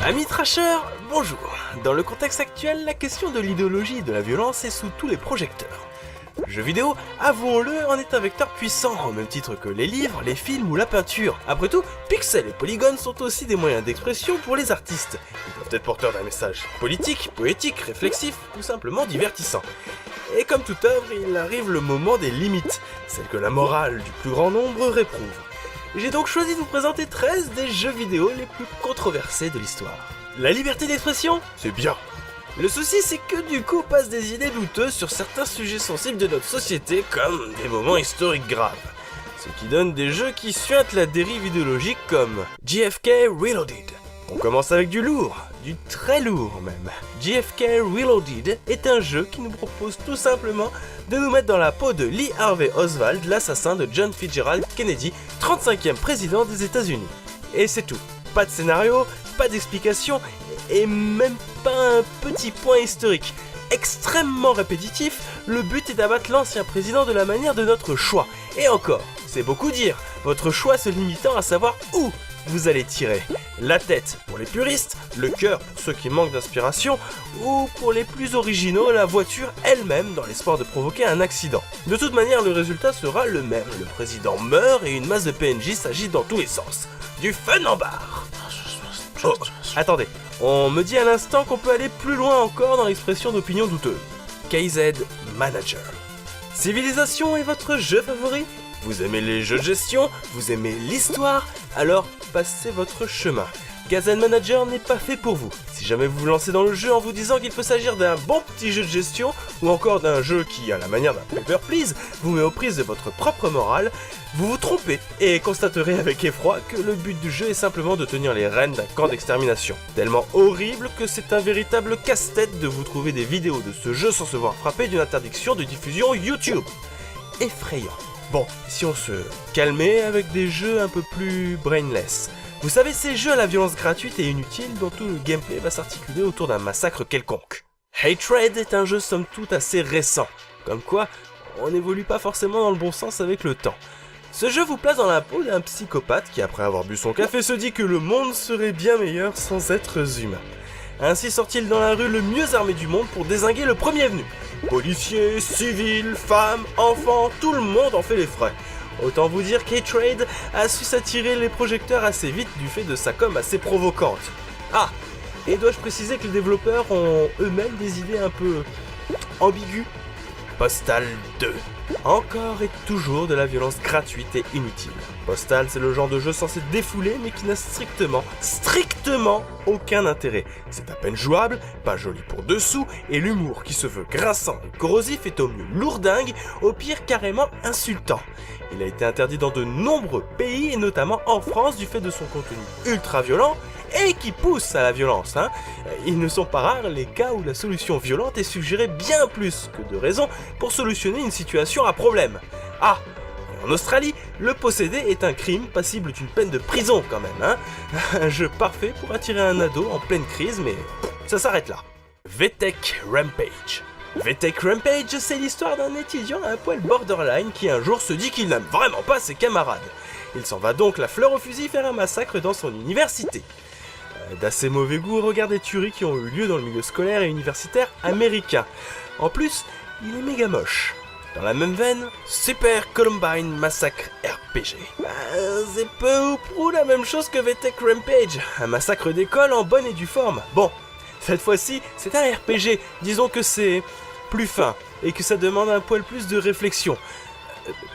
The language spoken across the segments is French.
Amis trashers, bonjour. Dans le contexte actuel, la question de l'idéologie et de la violence est sous tous les projecteurs. Le jeu vidéo, avouons-le, en est un vecteur puissant, au même titre que les livres, les films ou la peinture. Après tout, pixels et polygones sont aussi des moyens d'expression pour les artistes. Ils peuvent être porteurs d'un message politique, poétique, réflexif, ou simplement divertissant. Et comme toute œuvre, il arrive le moment des limites, celles que la morale du plus grand nombre réprouve. J'ai donc choisi de vous présenter 13 des jeux vidéo les plus controversés de l'histoire. La liberté d'expression, c'est bien. Le souci, c'est que du coup passent des idées douteuses sur certains sujets sensibles de notre société, comme des moments historiques graves. Ce qui donne des jeux qui suintent la dérive idéologique comme JFK Reloaded. On commence avec du lourd, du très lourd même. JFK Reloaded est un jeu qui nous propose tout simplement de nous mettre dans la peau de Lee Harvey Oswald, l'assassin de John Fitzgerald Kennedy, 35e président des États-Unis. Et c'est tout. Pas de scénario, pas d'explication, et même pas un petit point historique. Extrêmement répétitif, le but est d'abattre l'ancien président de la manière de notre choix. Et encore, c'est beaucoup dire, votre choix se limitant à savoir où vous allez tirer. La tête pour les puristes, le cœur pour ceux qui manquent d'inspiration, ou pour les plus originaux, la voiture elle-même dans l'espoir de provoquer un accident. De toute manière, le résultat sera le même. Le président meurt et une masse de PNJ s'agite dans tous les sens. Du fun en barre. Oh, attendez, on me dit à l'instant qu'on peut aller plus loin encore dans l'expression d'opinion douteuse. KZ Manager. Civilisation est votre jeu favori ? Vous aimez les jeux de gestion, vous aimez l'histoire, alors passez votre chemin. KZ Manager n'est pas fait pour vous. Si jamais vous vous lancez dans le jeu en vous disant qu'il peut s'agir d'un bon petit jeu de gestion, ou encore d'un jeu qui, à la manière d'un Paper Please, vous met aux prises de votre propre morale, vous vous trompez et constaterez avec effroi que le but du jeu est simplement de tenir les rênes d'un camp d'extermination. Tellement horrible que c'est un véritable casse-tête de vous trouver des vidéos de ce jeu sans se voir frapper d'une interdiction de diffusion YouTube. Effrayant. Bon, si on se calmait avec des jeux un peu plus brainless. Vous savez, ces jeux à la violence gratuite et inutile dont tout le gameplay va s'articuler autour d'un massacre quelconque. Hatred est un jeu somme toute assez récent, comme quoi on n'évolue pas forcément dans le bon sens avec le temps. Ce jeu vous place dans la peau d'un psychopathe qui, après avoir bu son café, se dit que le monde serait bien meilleur sans êtres humains. Ainsi sort-il dans la rue le mieux armé du monde pour dézinguer le premier venu. Policiers, civils, femmes, enfants, tout le monde en fait les frais. Autant vous dire qu'Hatred a su s'attirer les projecteurs assez vite du fait de sa com assez provocante. Ah, et dois-je préciser que les développeurs ont eux-mêmes des idées un peu ambiguës ? Postal 2. Encore et toujours de la violence gratuite et inutile. Postal, c'est le genre de jeu censé défouler mais qui n'a strictement aucun intérêt. C'est à peine jouable, pas joli pour dessous, et l'humour qui se veut grinçant et corrosif est au mieux lourdingue, au pire carrément insultant. Il a été interdit dans de nombreux pays et notamment en France du fait de son contenu ultra violent et qui pousse à la violence. Ils ne sont pas rares les cas où la solution violente est suggérée bien plus que de raison pour solutionner une situation à problème. Ah, et en Australie, le posséder est un crime passible d'une peine de prison quand même. Un jeu parfait pour attirer un ado en pleine crise, mais ça s'arrête là. VTech Rampage. VTech Rampage, c'est l'histoire d'un étudiant un poil borderline qui un jour se dit qu'il n'aime vraiment pas ses camarades. Il s'en va donc la fleur au fusil faire un massacre dans son université. D'assez mauvais goût au regard des tueries qui ont eu lieu dans le milieu scolaire et universitaire américain. En plus, il est méga moche. Dans la même veine, Super Columbine Massacre RPG. C'est peu ou prou la même chose que VTech Rampage, un massacre d'école en bonne et due forme. Bon, cette fois-ci, c'est un RPG, disons que c'est plus fin, et que ça demande un poil plus de réflexion.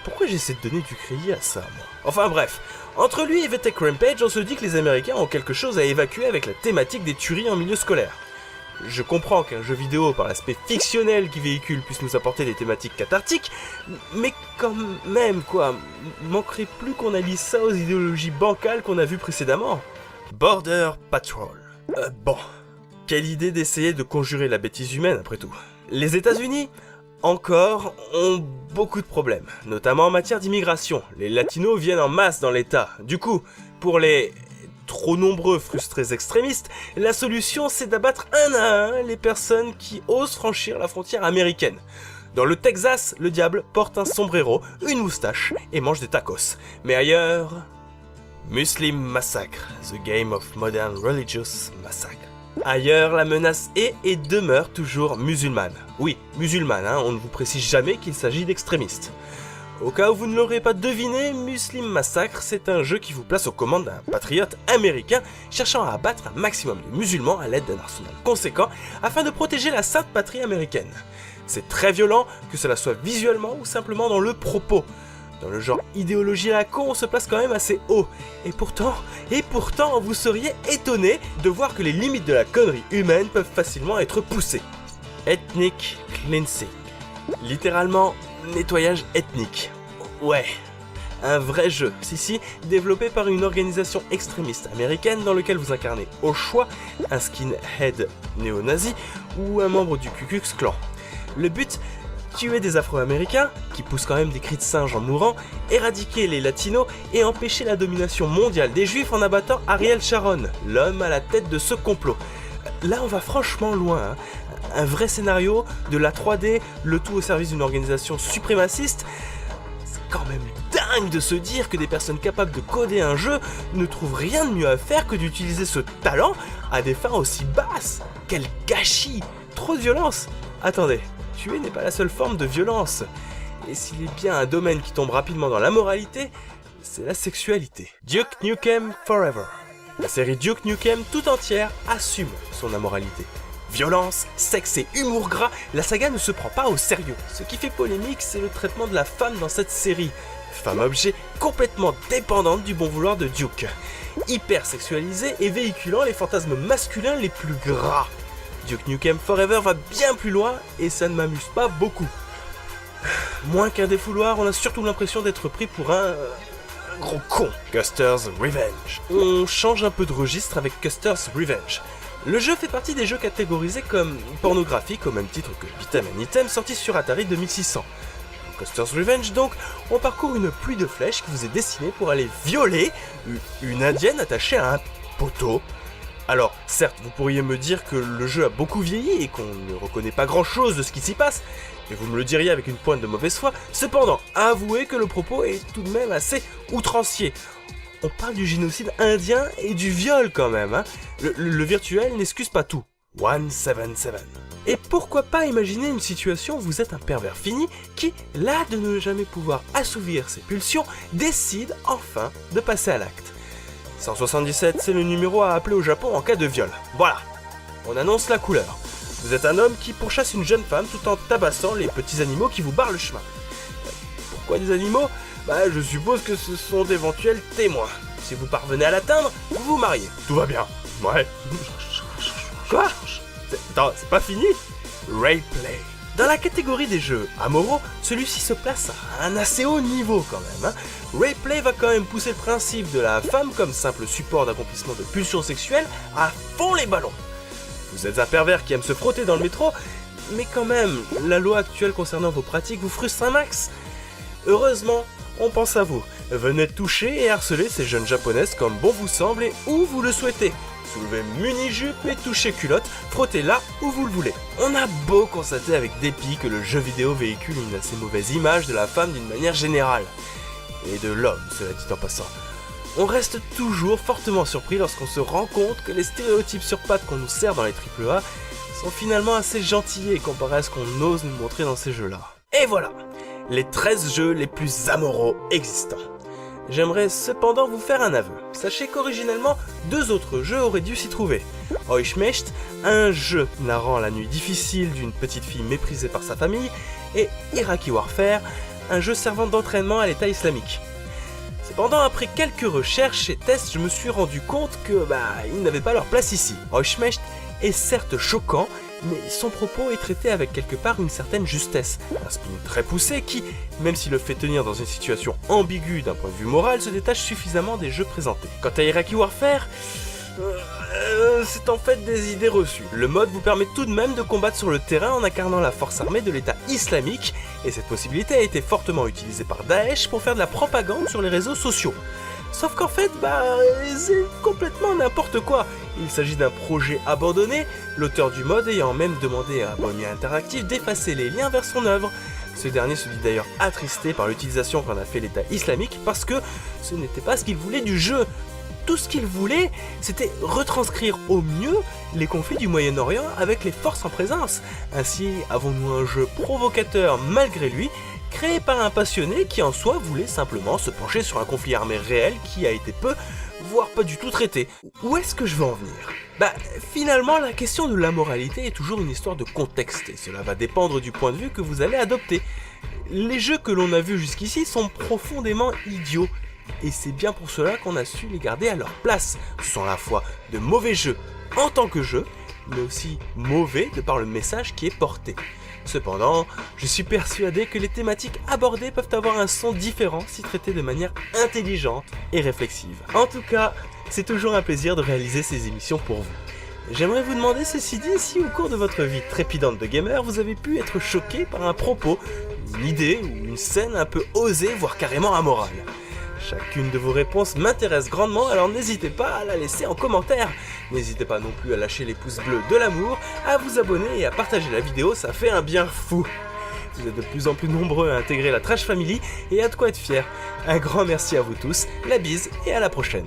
Pourquoi j'essaie de donner du crédit à ça, moi ? Enfin bref, entre lui et VTech Rampage, on se dit que les Américains ont quelque chose à évacuer avec la thématique des tueries en milieu scolaire. Je comprends qu'un jeu vidéo, par l'aspect fictionnel qu'il véhicule, puisse nous apporter des thématiques cathartiques, mais quand même, quoi, manquerait plus qu'on allie ça aux idéologies bancales qu'on a vues précédemment. Border Patrol. Bon, quelle idée d'essayer de conjurer la bêtise humaine, après tout. Les États-Unis encore, ont beaucoup de problèmes, notamment en matière d'immigration. Les latinos viennent en masse dans l'État. Du coup, pour les trop nombreux frustrés extrémistes, la solution c'est d'abattre un à un les personnes qui osent franchir la frontière américaine. Dans le Texas, le diable porte un sombrero, une moustache et mange des tacos. Mais ailleurs... Muslim Massacre, The Game of Modern Religious Massacre. Ailleurs, la menace est et demeure toujours musulmane. Oui, musulmane, on ne vous précise jamais qu'il s'agit d'extrémistes. Au cas où vous ne l'aurez pas deviné, Muslim Massacre, c'est un jeu qui vous place aux commandes d'un patriote américain cherchant à abattre un maximum de musulmans à l'aide d'un arsenal conséquent afin de protéger la sainte patrie américaine. C'est très violent, que cela soit visuellement ou simplement dans le propos. Dans le genre idéologie à la con, on se place quand même assez haut. Et pourtant, vous seriez étonné de voir que les limites de la connerie humaine peuvent facilement être poussées. Ethnic cleansing. Littéralement, nettoyage ethnique. Ouais, un vrai jeu, si, développé par une organisation extrémiste américaine dans lequel vous incarnez au choix un skinhead néo-nazi ou un membre du Ku Klux Klan. Le but, tuer des Afro-Américains, qui poussent quand même des cris de singe en mourant, éradiquer les Latinos et empêcher la domination mondiale des Juifs en abattant Ariel Sharon, l'homme à la tête de ce complot. Là, on va franchement loin, Un vrai scénario, de la 3D, le tout au service d'une organisation suprémaciste. C'est quand même dingue de se dire que des personnes capables de coder un jeu ne trouvent rien de mieux à faire que d'utiliser ce talent à des fins aussi basses. Quel gâchis! Trop de violence! Attendez, tuer n'est pas la seule forme de violence. Et s'il est bien un domaine qui tombe rapidement dans l'immoralité, c'est la sexualité. Duke Nukem Forever. La série Duke Nukem tout entière assume son immoralité. Violence, sexe et humour gras, la saga ne se prend pas au sérieux. Ce qui fait polémique, c'est le traitement de la femme dans cette série. Femme objet complètement dépendante du bon vouloir de Duke. Hyper sexualisée et véhiculant les fantasmes masculins les plus gras. Duke Nukem Forever va bien plus loin et ça ne m'amuse pas beaucoup. Moins qu'un défouloir, on a surtout l'impression d'être pris pour un gros con. Custer's Revenge. On change un peu de registre avec Custer's Revenge. Le jeu fait partie des jeux catégorisés comme pornographiques au même titre que Beat'em and Item sorti sur Atari 2600. Dans Custer's Revenge donc, on parcourt une pluie de flèches qui vous est destinée pour aller violer une indienne attachée à un poteau. Alors, certes, vous pourriez me dire que le jeu a beaucoup vieilli et qu'on ne reconnaît pas grand chose de ce qui s'y passe, et vous me le diriez avec une pointe de mauvaise foi, cependant, avouez que le propos est tout de même assez outrancier. On parle du génocide indien et du viol quand même, Le virtuel n'excuse pas tout. 177. Et pourquoi pas imaginer une situation où vous êtes un pervers fini qui, là de ne jamais pouvoir assouvir ses pulsions, décide enfin de passer à l'acte. 177, c'est le numéro à appeler au Japon en cas de viol. Voilà, on annonce la couleur. Vous êtes un homme qui pourchasse une jeune femme tout en tabassant les petits animaux qui vous barrent le chemin. Pourquoi des animaux ? Je suppose que ce sont d'éventuels témoins. Si vous parvenez à l'atteindre, vous vous mariez. Tout va bien. Ouais. Quoi ? Attends, c'est pas fini ? Rayplay. Dans la catégorie des jeux amoraux, celui-ci se place à un assez haut niveau quand même. Rayplay va quand même pousser le principe de la femme comme simple support d'accomplissement de pulsions sexuelles à fond les ballons. Vous êtes un pervers qui aime se frotter dans le métro, mais quand même, la loi actuelle concernant vos pratiques vous frustre un max. Heureusement, on pense à vous. Venez toucher et harceler ces jeunes japonaises comme bon vous semble et où vous le souhaitez. Soulevez muni-jupe et touchez culotte, frottez là où vous le voulez. On a beau constater avec dépit que le jeu vidéo véhicule une assez mauvaise image de la femme d'une manière générale. Et de l'homme, cela dit en passant. On reste toujours fortement surpris lorsqu'on se rend compte que les stéréotypes sur pattes qu'on nous sert dans les AAA sont finalement assez gentillés comparés à ce qu'on ose nous montrer dans ces jeux-là. Et voilà, les 13 jeux les plus amoraux existants. J'aimerais cependant vous faire un aveu. Sachez qu'originellement, 2 autres jeux auraient dû s'y trouver. Euchmecht, un jeu narrant la nuit difficile d'une petite fille méprisée par sa famille, et Iraqi Warfare, un jeu servant d'entraînement à l'État islamique. Cependant, après quelques recherches et tests, je me suis rendu compte que, ils n'avaient pas leur place ici. Euchmecht est certes choquant, mais son propos est traité avec quelque part une certaine justesse. Un spin très poussé qui, même s'il le fait tenir dans une situation ambiguë d'un point de vue moral, se détache suffisamment des jeux présentés. Quant à Iraqi Warfare, c'est en fait des idées reçues. Le mode vous permet tout de même de combattre sur le terrain en incarnant la force armée de l'État islamique, et cette possibilité a été fortement utilisée par Daesh pour faire de la propagande sur les réseaux sociaux. Sauf qu'en fait, c'est complètement n'importe quoi. Il s'agit d'un projet abandonné, l'auteur du mode ayant même demandé à Bonnie Interactive d'effacer les liens vers son œuvre. Ce dernier se dit d'ailleurs attristé par l'utilisation qu'en a fait l'État islamique parce que ce n'était pas ce qu'il voulait du jeu. Tout ce qu'il voulait, c'était retranscrire au mieux les conflits du Moyen-Orient avec les forces en présence. Ainsi, avons-nous un jeu provocateur malgré lui, créé par un passionné qui en soi voulait simplement se pencher sur un conflit armé réel qui a été peu, voire pas du tout traité. Où est-ce que je veux en venir ? Finalement, la question de la moralité est toujours une histoire de contexte, et cela va dépendre du point de vue que vous allez adopter. Les jeux que l'on a vus jusqu'ici sont profondément idiots, et c'est bien pour cela qu'on a su les garder à leur place. Ce sont à la fois de mauvais jeux en tant que jeux, mais aussi mauvais de par le message qui est porté. Cependant, je suis persuadé que les thématiques abordées peuvent avoir un son différent si traitées de manière intelligente et réflexive. En tout cas, c'est toujours un plaisir de réaliser ces émissions pour vous. J'aimerais vous demander ceci dit, si au cours de votre vie trépidante de gamer, vous avez pu être choqué par un propos, une idée ou une scène un peu osée, voire carrément amorale. Chacune de vos réponses m'intéresse grandement, alors n'hésitez pas à la laisser en commentaire. N'hésitez pas non plus à lâcher les pouces bleus de l'amour, à vous abonner et à partager la vidéo, ça fait un bien fou. Vous êtes de plus en plus nombreux à intégrer la Trash Family et à de quoi être fier. Un grand merci à vous tous, la bise et à la prochaine.